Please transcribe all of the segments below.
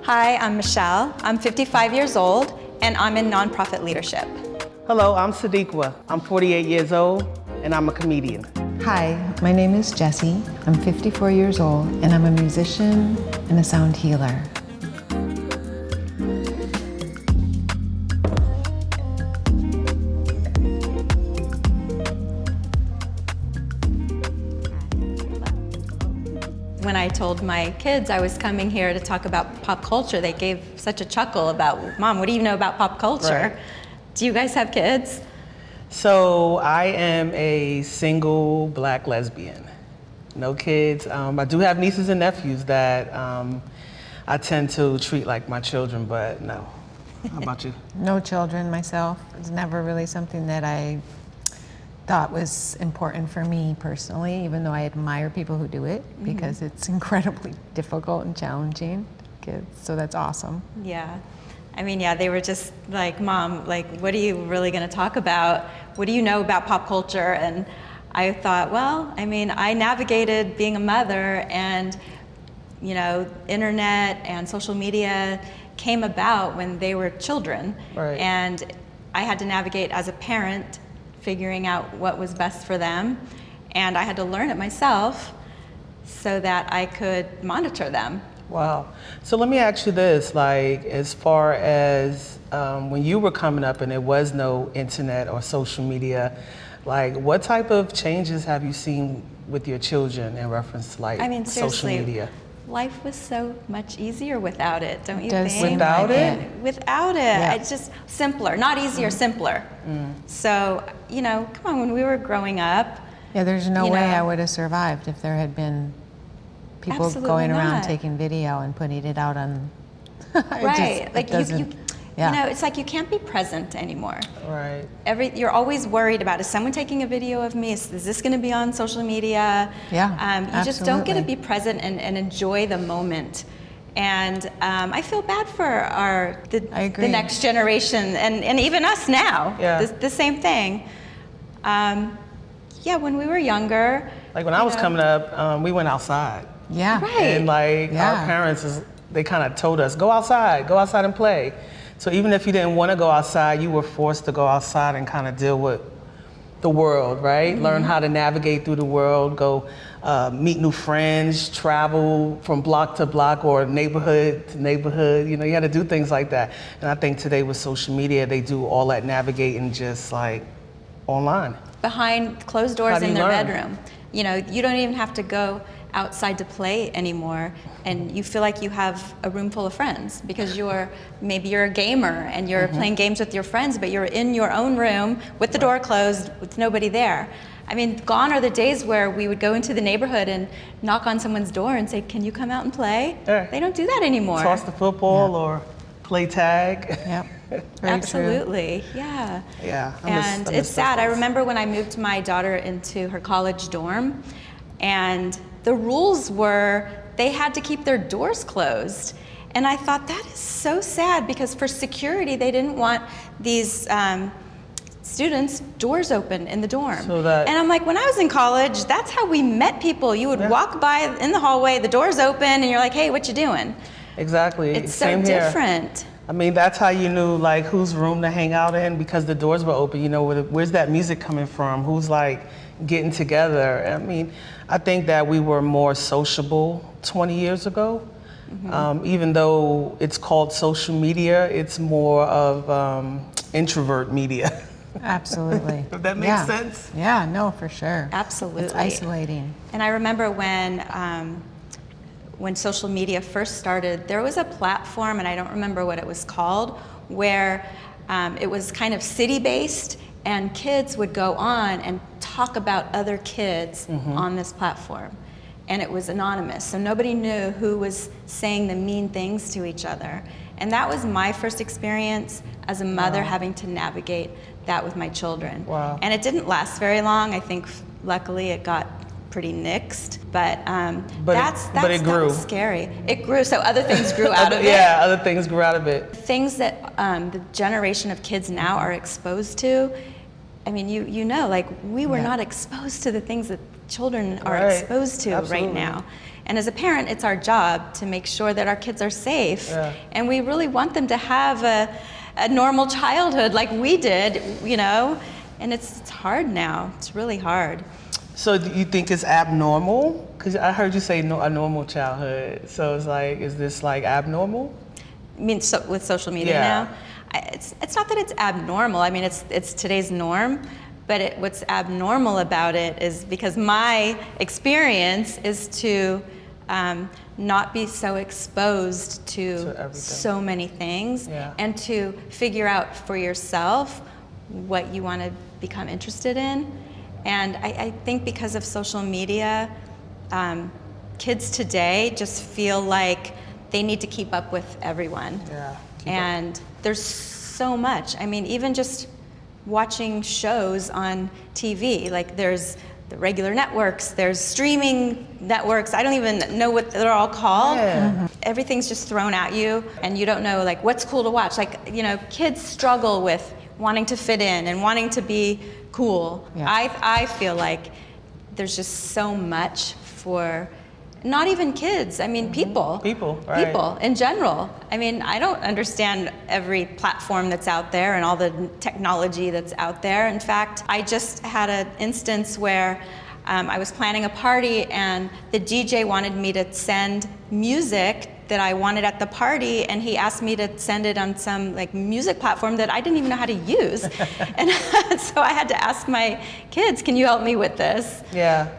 Hi, I'm Michelle. I'm 55 years old, and I'm in nonprofit leadership. Hello, I'm Sadiqa. I'm 48 years old, and I'm a comedian. Hi, my name is Jessie. I'm 54 years old, and I'm a musician and a sound healer. When I told my kids I was coming here to talk about pop culture, they gave such a chuckle about, Mom, what do you know about pop culture? Right. Do you guys have kids? So I am a single black lesbian. No kids. I do have nieces and nephews that I tend to treat like my children, but no. How about you? No children myself. It's never really something that I thought was important for me personally, even though I admire people who do it, because it's incredibly difficult and challenging kids, so that's awesome. Yeah. I mean, yeah, they were just like, Mom, like, what are you really going to talk about? What do you know about pop culture? And I thought, well, I mean, I navigated being a mother, and, you know, internet and social media came about when they were children. Right. And I had to navigate as a parent, figuring out what was best for them. And I had to learn it myself so that I could monitor them. Wow. So let me ask you this, like, as far as when you were coming up and there was no internet or social media, like, what type of changes have you seen with your children in reference to, like, I mean, social seriously, media? life was so much easier without it, don't you Does think? seem Without like it? Without it, Yeah. it's just simpler, not easier, simpler. So, you know, come on, when we were growing up, Yeah, there's no You way know. I would have survived if there had been people Absolutely going around not. taking video and putting it out on. right? Like you yeah. know, it's like you can't be present anymore. Right. You're always worried about, is someone taking a video of me? Is this going to be on social media? Yeah, You just don't get to absolutely. be present and enjoy the moment. And I feel bad for I the agree. next generation and even us now. Yeah. The same thing. Yeah, when we were younger. Like, when I was coming up, we went outside. Yeah. Right. And, like, Yeah. our parents, they kind of told us, go outside and play. So even if you didn't want to go outside, you were forced to go outside and kind of deal with the world, right? Learn how to navigate through the world, go meet new friends, travel from block to block or neighborhood to neighborhood. You know, you had to do things like that. And I think today with social media, they do all that navigating just like online. Behind closed How doors do in you their learn? bedroom. You know, you don't even have to go outside to play anymore, and you feel like you have a room full of friends because maybe you're a gamer and you're playing games with your friends, but you're in your own room with the door closed with nobody there. I mean, gone are the days where we would go into the neighborhood and knock on someone's door and say, can you come out and play? Yeah. They don't do that anymore. Toss the football or play tag. Yep. Very true. Absolutely, yeah. Yeah, I And miss it's sad. I those. remember when I moved my daughter into her college dorm, and the rules were they had to keep their doors closed. And I thought, that is so sad, because for security, they didn't want these students' doors open in the dorm. So that- and I'm like, when I was in college, that's how we met people. You would walk by in the hallway, the door's open, and you're like, hey, what you doing? Exactly. It's Same so here. different. I mean, that's how you knew, like, whose room to hang out in, because the doors were open. You know, where's that music coming from? Who's, like, getting together? I mean, I think that we were more sociable 20 years ago. Even though it's called social media, it's more of introvert media. Absolutely. If that makes Yeah. sense. Yeah, no, for sure. Absolutely. It's isolating. And I remember when social media first started, there was a platform, and I don't remember what it was called, where it was kind of city-based, and kids would go on and talk about other kids on this platform. And it was anonymous, so nobody knew who was saying the mean things to each other. And that was my first experience as a mother, having to navigate that with my children. Wow. And it didn't last very long. I think luckily it got pretty nixed, but it grew. that was scary. It grew, so other things grew out of it. Yeah, other things grew out of it. Things that the generation of kids now are exposed to. I mean, you know, like, we were not exposed to the things that children are Right. exposed to Absolutely. right now. And as a parent, it's our job to make sure that our kids are safe. Yeah. And we really want them to have a normal childhood like we did, you know? And it's hard now. It's really hard. So do you think it's abnormal? Because I heard you say a normal childhood. So it's like, is this like abnormal? I mean, so with social media Yeah. now, it's not that it's abnormal. I mean, it's today's norm, but what's abnormal about it is because my experience is to not be so exposed to everything. so many things, Yeah. and to figure out for yourself what you want to become interested in. And I think because of social media, kids today just feel like they need to keep up with everyone. Yeah. And there's so much. I mean, even just watching shows on TV, like there's the regular networks, there's streaming networks. I don't even know what they're all called. Yeah. Everything's just thrown at you, and you don't know like what's cool to watch. Like, you know, kids struggle with wanting to fit in and wanting to be cool. Yeah. I feel like there's just so much for not even kids. I mean, people. People, right. People in general. I mean, I don't understand every platform that's out there and all the technology that's out there. In fact, I just had an instance where I was planning a party and the DJ wanted me to send music that I wanted at the party, and he asked me to send it on some like music platform that I didn't even know how to use. And so I had to ask my kids, can you help me with this? Yeah.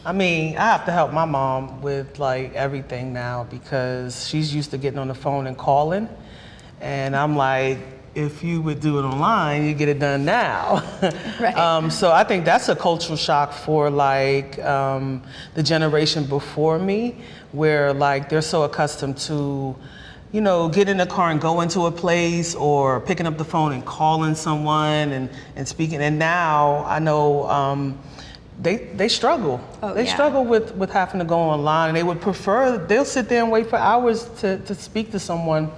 I mean, I have to help my mom with like everything now because she's used to getting on the phone and calling. And I'm like, if you would do it online, you get it done now. Right. So I think that's a cultural shock for like the generation before me, where like they're so accustomed to, you know, get in the car and go into a place or picking up the phone and calling someone and speaking. And now I know they struggle. Oh, They yeah. struggle with having to go online, and they would prefer, they'll sit there and wait for hours to speak to someone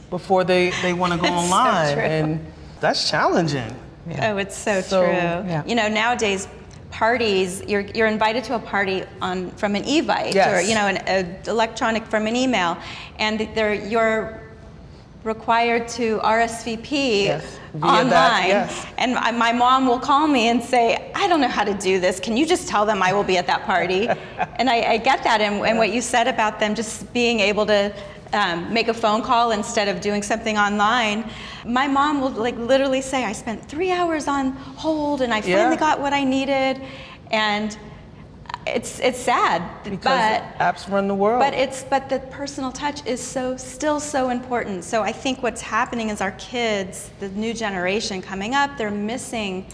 before they want to go That's so online. true. And that's challenging. Oh, it's so So, true. yeah. You know, nowadays parties, you're invited to a party from an e-vite Yes. or, you know, an electronic from an email, and you're required to RSVP Yes. Via online. that, yes. And my mom will call me and say, I don't know how to do this. Can you just tell them I will be at that party? And I get that. And what you said about them just being able to make a phone call instead of doing something online. My mom will like literally say, I spent 3 hours on hold and I finally got what I needed. And it's sad, Because apps run the world. but the personal touch is still so important. So I think what's happening is our kids, the new generation coming up, they're missing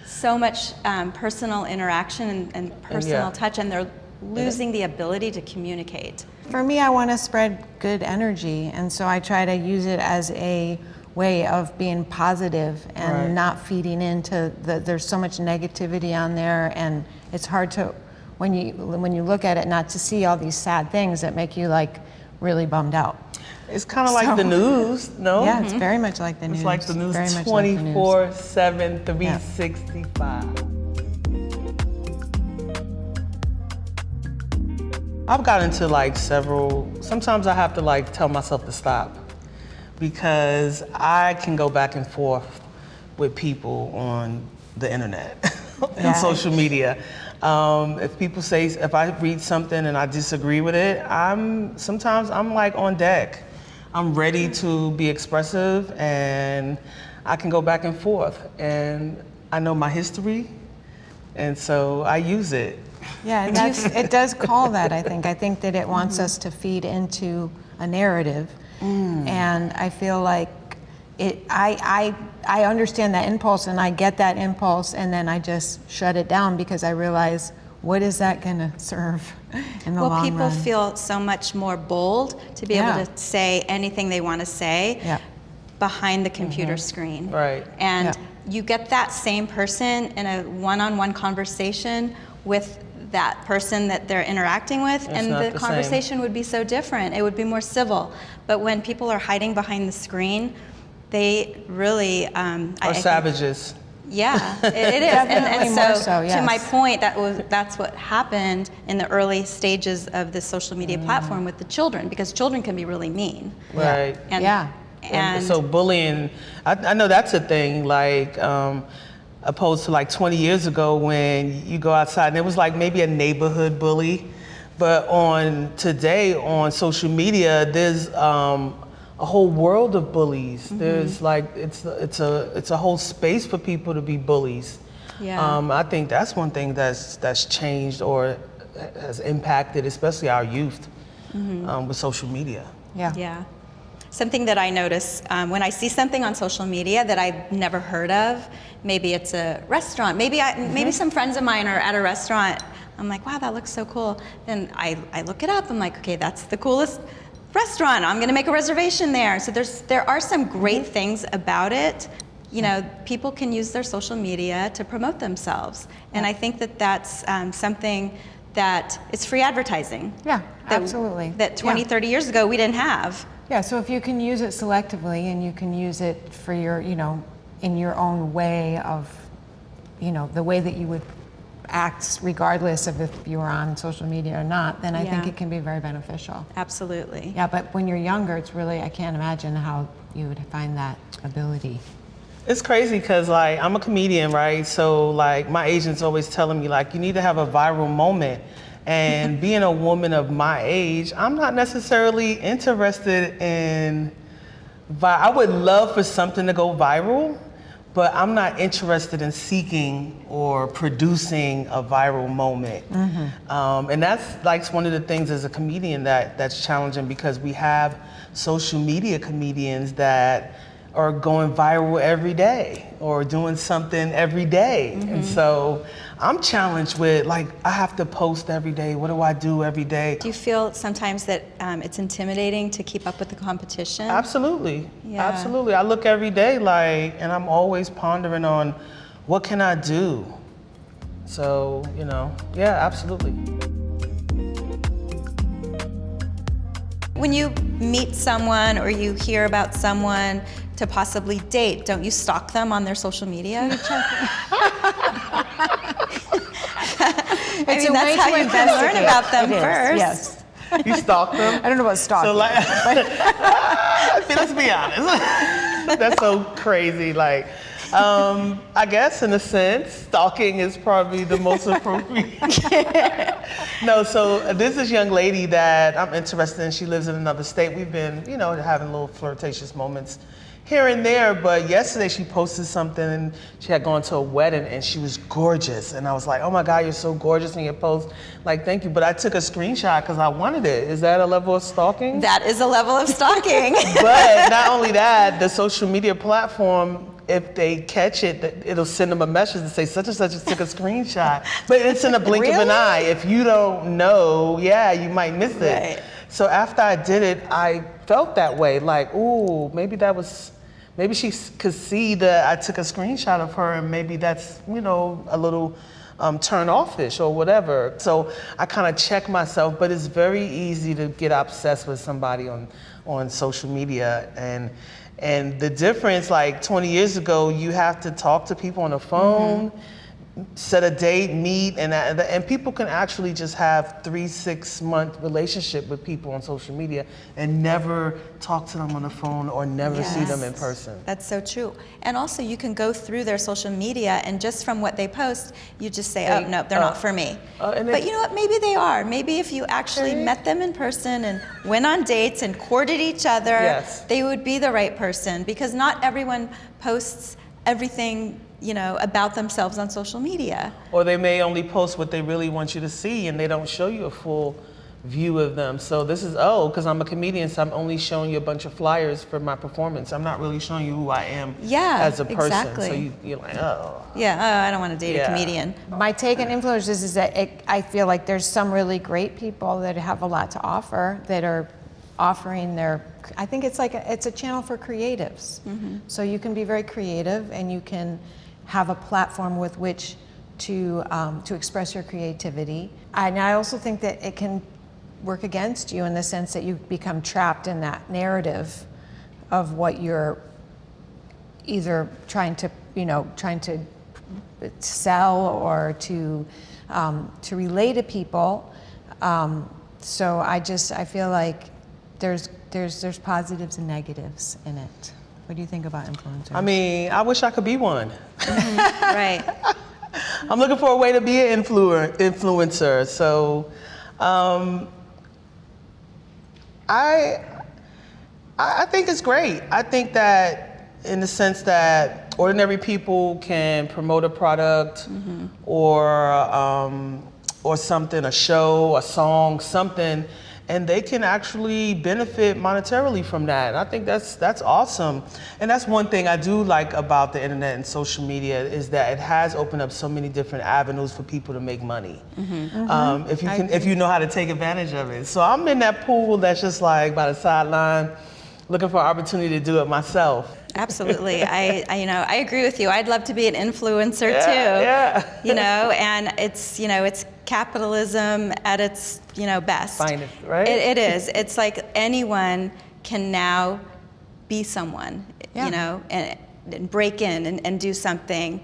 so much personal interaction and personal touch, and they're losing the ability to communicate. For me, I want to spread good energy, and so I try to use it as a way of being positive and Right. not feeding into there's so much negativity on there, and it's hard to, when you look at it, not to see all these sad things that make you like really bummed out. It's kind of like the news, no? Yeah, it's very much like the news. It's like the news Very much like the news. 24/7, 365. I've gotten into like sometimes I have to like tell myself to stop because I can go back and forth with people on the internet and social media. If I read something and I disagree with it, sometimes I'm like on deck. I'm ready to be expressive, and I can go back and forth, and I know my history, and so I use it. Yeah, and it does call that, I think. I think that it wants us to feed into a narrative. And I feel like I understand that impulse, and I get that impulse, and then I just shut it down because I realize, what is that going to serve in the long run? Well, people feel so much more bold to be able to say anything they want to say behind the computer screen. Right. And you get that same person in a one-on-one conversation with that person that they're interacting with, and not the the conversation would be so different. It would be more civil. But when people are hiding behind the screen, they really Or savages. Yeah, it is. Definitely more so, To my yes. point, that's what happened in the early stages of this social media platform with the children, because children can be really mean. Right. And, Yeah. And so bullying, I know that's a thing, like, opposed to like 20 years ago when you go outside and it was like maybe a neighborhood bully. But on today on social media, there's a whole world of bullies. There's like, it's a whole space for people to be bullies. Yeah. I think that's one thing that's changed or has impacted, especially our youth, with social media. Yeah. Yeah. Something that I notice when I see something on social media that I've never heard of, maybe it's a restaurant, maybe some friends of mine are at a restaurant. I'm like, wow, that looks so cool. Then I look it up. I'm like, okay, that's the coolest restaurant. I'm going to make a reservation there. So there are some great things about it. You know, people can use their social media to promote themselves, and I think that that's something that it's free advertising. Yeah, absolutely. That 20, 30 years ago we didn't have. Yeah, so if you can use it selectively and you can use it for your, in your own way of, the way that you would act regardless of if you were on social media or not, then I think Yeah. it can be very beneficial. Absolutely. Yeah, but when you're younger, it's really, I can't imagine how you would find that ability. It's crazy because like I'm a comedian, right? So like my agent's always telling me like you need to have a viral moment. And being a woman of my age, I'm not necessarily interested in I would love for something to go viral, but I'm not interested in seeking or producing a viral moment. And that's like one of the things as a comedian that's challenging because we have social media comedians that are going viral every day or doing something every day. And so I'm challenged with like, I have to post every day. What do I do every day? Do you feel sometimes that it's intimidating to keep up with the competition? Absolutely, Yeah. absolutely. I look every day like, and I'm always pondering on what can I do? So, yeah, absolutely. When you meet someone or you hear about someone to possibly date, don't you stalk them on their social media? It's I mean, a way that's how to you can learn investigate. about them It is, first. Yes. You stalk them? I don't know about stalking. So like, let's be honest. That's so crazy. Like, I guess in a sense, stalking is probably the most appropriate. No, so there's this young lady that I'm interested in. She lives in another state. We've been, having little flirtatious moments here and there, but yesterday she posted something and she had gone to a wedding and she was gorgeous. And I was like, oh my God, you're so gorgeous in your post. Like, thank you. But I took a screenshot because I wanted it. Is that a level of stalking? That is a level of stalking. But not only that, the social media platform, if they catch it, it'll send them a message to say such and such just took a screenshot. But it's in a blink of an Really? eye. If you don't know, you might miss it. Right. So after I did it, I felt that way. Like, ooh, maybe she could see that I took a screenshot of her and maybe that's, a little turn offish or whatever. So I kind of check myself, but it's very easy to get obsessed with somebody on social media. And the difference, like 20 years ago, you have to talk to people on the phone, set a date, meet, and people can actually just have 3-6 month relationship with people on social media and never talk to them on the phone or never see them in person. That's so true. And also you can go through their social media and just from what they post, you just say, oh, no, they're not for me. But you know what, maybe they are. Maybe if you actually met them in person and went on dates and courted each other, they would be the right person because not everyone posts everything about themselves on social media. Or they may only post what they really want you to see and they don't show you a full view of them. So this is, because I'm a comedian, so I'm only showing you a bunch of flyers for my performance. I'm not really showing you who I am as a person. Exactly. So you're like, oh. Yeah, I don't want to date a comedian. My take on influencers is that I feel like there's some really great people that have a lot to offer that are offering I think it's it's a channel for creatives. So you can be very creative and you can have a platform with which to express your creativity. And I also think that it can work against you in the sense that you become trapped in that narrative of what you're either trying to sell or to relay to people. So I feel like there's positives and negatives in it. What do you think about influencers? I mean, I wish I could be one. Right. I'm looking for a way to be an influencer. So, I think it's great. I think that in the sense that ordinary people can promote a product or something, a show, a song, something, and they can actually benefit monetarily from that. And I think that's awesome. And that's one thing I do like about the internet and social media is that it has opened up so many different avenues for people to make money. If you know how to take advantage of it. So I'm in that pool that's just like by the sideline, looking for an opportunity to do it myself. Absolutely. I agree with you. I'd love to be an influencer too. Yeah. And it's capitalism at its, best. Finest, right? It is. It's like anyone can now be someone, and break in and do something.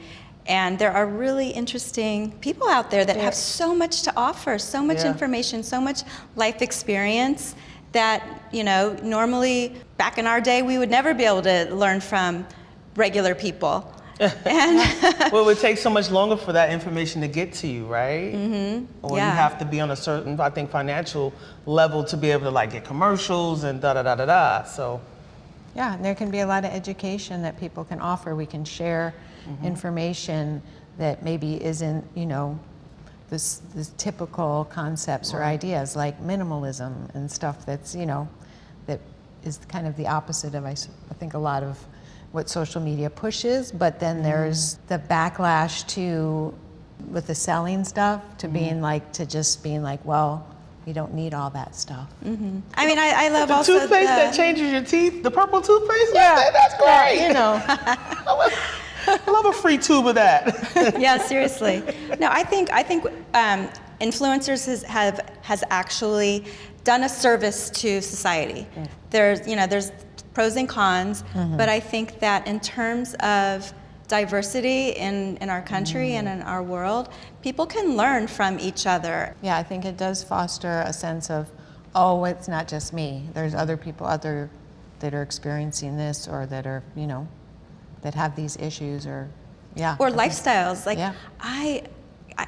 And there are really interesting people out there that have so much to offer, so much information, so much life experience that, normally back in our day, we would never be able to learn from regular people. And well, it would take so much longer for that information to get to you, right? Or you have to be on a certain, I think, financial level to be able to get commercials and da-da-da-da-da, so. Yeah, and there can be a lot of education that people can offer. We can share information that maybe isn't, this typical concepts or ideas like minimalism and stuff that's, that is kind of the opposite of, I think, a lot of what social media pushes. But then there's the backlash with the selling stuff to being well, you don't need all that stuff. I mean, I love the also toothpaste that changes your teeth, the purple toothpaste, that's great. I love a free tube of that. Yeah, seriously. No, I think influencers has actually done a service to society. There's pros and cons, but I think that in terms of diversity in our country and in our world, people can learn from each other. Yeah, I think it does foster a sense of, oh, it's not just me. There's other people out there that are experiencing this or that are, that have these issues or lifestyles. I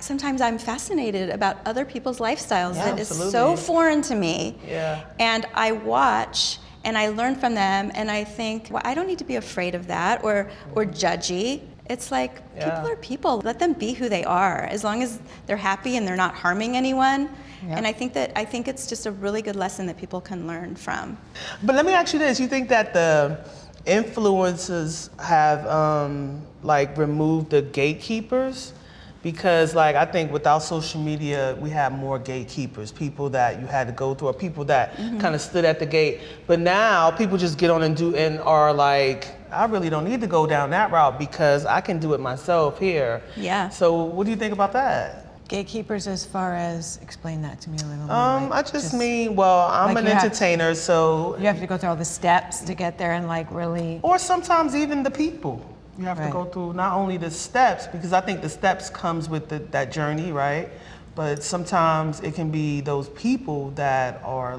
sometimes I'm fascinated about other people's lifestyles that is so foreign to me. Yeah. And I watch and I learn from them and I think, well, I don't need to be afraid of that or judgy. It's like people are people. Let them be who they are as long as they're happy and they're not harming anyone. Yeah. And I think it's just a really good lesson that people can learn from. But let me ask you this, you think that the influencers have removed the gatekeepers? Because I think without social media, we have more gatekeepers, people that you had to go through, or people that kind of stood at the gate. But now people just get on and are like, I really don't need to go down that route because I can do it myself here. Yeah. So what do you think about that? Gatekeepers as far as, explain that to me a little more. I just mean, I'm an entertainer, so. You have to go through all the steps to get there and really. Or sometimes even the people. You have to go through not only the steps, because I think the steps comes with that journey, right? But sometimes it can be those people that are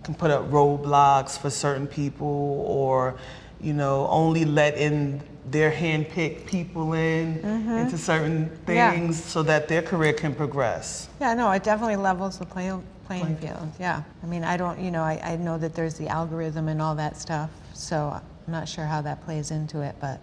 can put up roadblocks for certain people or, only let in their hand-picked people into certain things so that their career can progress. Yeah, no, it definitely levels the playing field. Yeah, I mean, I don't, I know that there's the algorithm and all that stuff, so I'm not sure how that plays into it, but.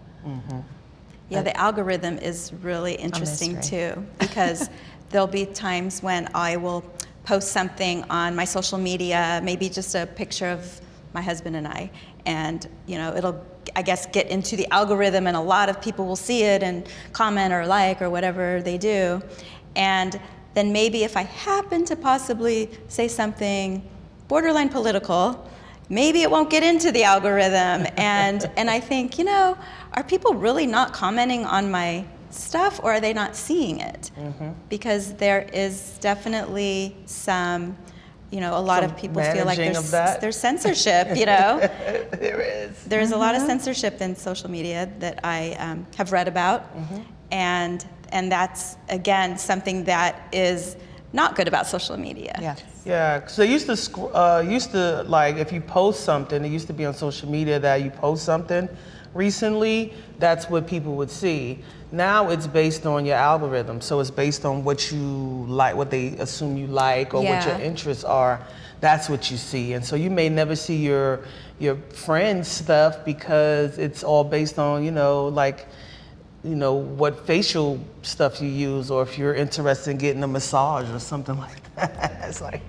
Yeah, the algorithm is really interesting too, because there'll be times when I will post something on my social media, maybe just a picture of my husband and I, and it'll, I guess, get into the algorithm and a lot of people will see it and comment or like or whatever they do. And then maybe if I happen to possibly say something borderline political, maybe it won't get into the algorithm. And I think, are people really not commenting on my stuff or are they not seeing it? Because there is definitely some you know, a lot Some of people feel like managing of that. there's censorship, you know. There is. There's a lot of censorship in social media that I have read about, and that's again something that is not good about social media. Yes. Yeah, because they used to like if you post something, it used to be on social media that you post something recently, that's what people would see. Now it's based on your algorithm, so it's based on what you like, what they assume you like, or what your Yeah. interests are. That's what you see, and so you may never see your friends' stuff because it's all based on like what facial stuff you use, or if you're interested in getting a massage or something like that. It's like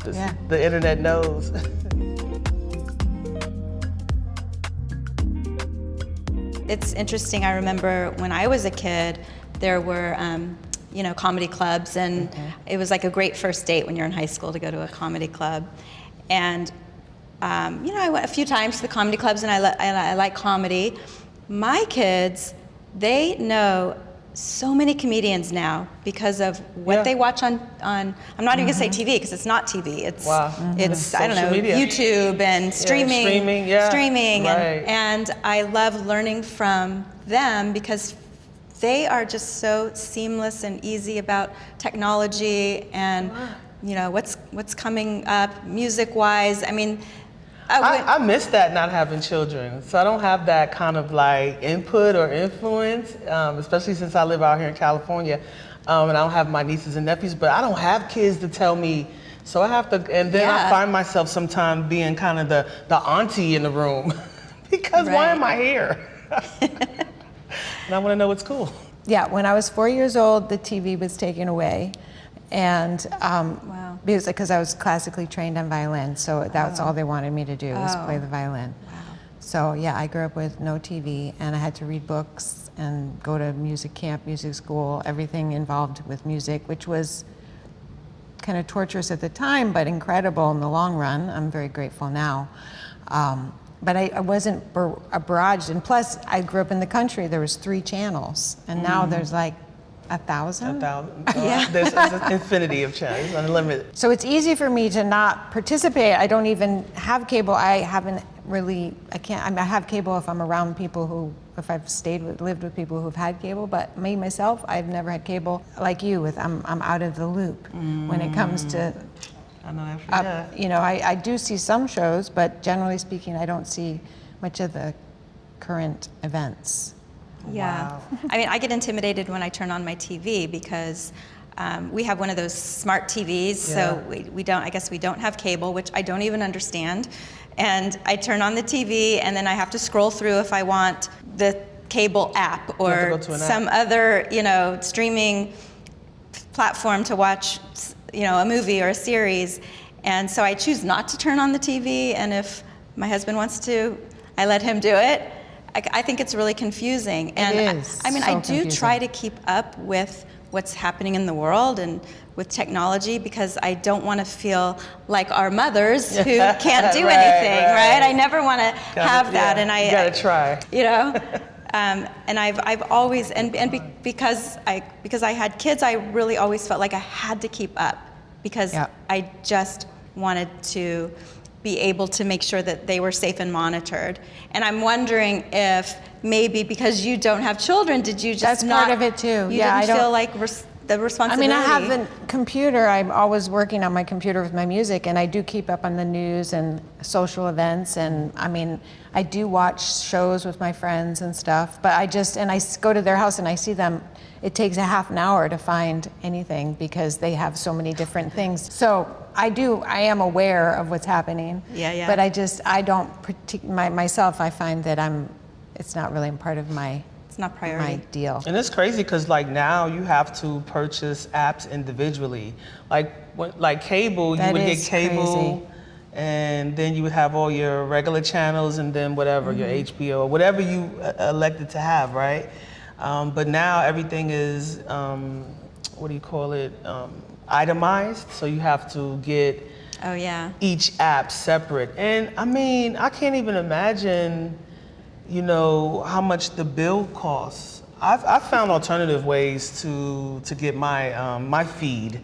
Yeah. the internet knows. It's interesting. I remember when I was a kid, there were, comedy clubs, and it was like a great first date when you're in high school to go to a comedy club. And, I went a few times to the comedy clubs, and I like comedy. My kids, they know so many comedians now because of what they watch on I'm not even gonna say TV because it's not TV. It's it's I don't know, Social media. YouTube and streaming. Streaming Right. and I love learning from them because they are just so seamless and easy about technology and what's coming up music wise. I mean, I miss that, not having children. So I don't have that kind of like input or influence, especially since I live out here in California, and I don't have my nieces and nephews, but I don't have kids to tell me. So I have to, and then I find myself sometimes being kind of the auntie in the room because why am I here? And I want to know what's cool. Yeah, when I was 4 years old, the TV was taken away. And because I was classically trained on violin, so that's all they wanted me to do was play the violin. Wow. So yeah, I grew up with no TV, and I had to read books and go to music camp, music school, everything involved with music, which was kind of torturous at the time, but incredible in the long run. I'm very grateful now. But I wasn't barraged, and plus I grew up in the country. There was 3 channels, and now there's like 1,000? 1,000. There's an infinity of channels, unlimited. So it's easy for me to not participate. I don't even have cable. I haven't really, I have cable if I'm around people if I've lived with people who've had cable, but me, myself, I've never had cable. Like you, I'm out of the loop when it comes to, I know that. I do see some shows, but generally speaking, I don't see much of the current events. Yeah. Wow. I mean, I get intimidated when I turn on my TV because we have one of those smart TVs, so we don't have cable, which I don't even understand. And I turn on the TV, and then I have to scroll through if I want the cable app or some other, streaming platform to watch, a movie or a series. And so I choose not to turn on the TV, and if my husband wants to, I let him do it. I think it's really confusing. And I do try to keep up with what's happening in the world and with technology because I don't want to feel like our mothers who can't do anything, right? I never want to have that. And you gotta try. And I've always, because I had kids, I really always felt like I had to keep up because I just wanted to be able to make sure that they were safe and monitored. And I'm wondering if maybe because you don't have children, did you just That's part of it too. You didn't feel like the responsibility? I have a computer. I'm always working on my computer with my music, and I do keep up on the news and social events. And I do watch shows with my friends and stuff. But I go to their house and I see them. It takes a half an hour to find anything because they have so many different things. So I am aware of what's happening. Yeah. But I don't myself. I find that it's not really part of my. It's not priority. My deal. And it's crazy because now you have to purchase apps individually. Like cable, you would get cable, crazy. And then you would have all your regular channels, and then whatever your HBO, whatever you elected to have, right? But now everything is itemized. So you have to get each app separate. And I can't even imagine how much the bill costs. I've found alternative ways to get my feed,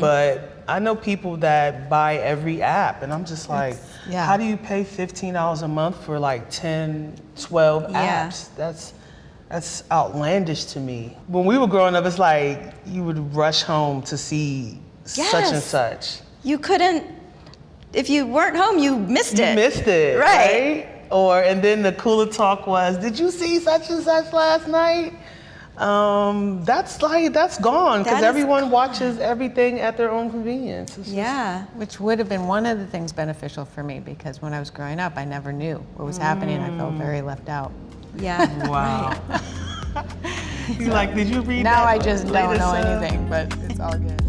but I know people that buy every app, and I'm just like, yeah. how do you pay $15 a month for like 10, 12 Yeah. apps? That's outlandish to me. When we were growing up, it's like you would rush home to see such and Yes. such. You couldn't, if you weren't home, you missed it. You missed it, Right. right? And then the cooler talk was, did you see such and such last night? That's gone That because is everyone watches everything at their own convenience. It's just- Yeah. Which would have been one of the things beneficial for me, because when I was growing up, I never knew what was happening. I felt very left out. Yeah. Wow. You like, did you read Now that I just don't latest, know anything, but it's all good.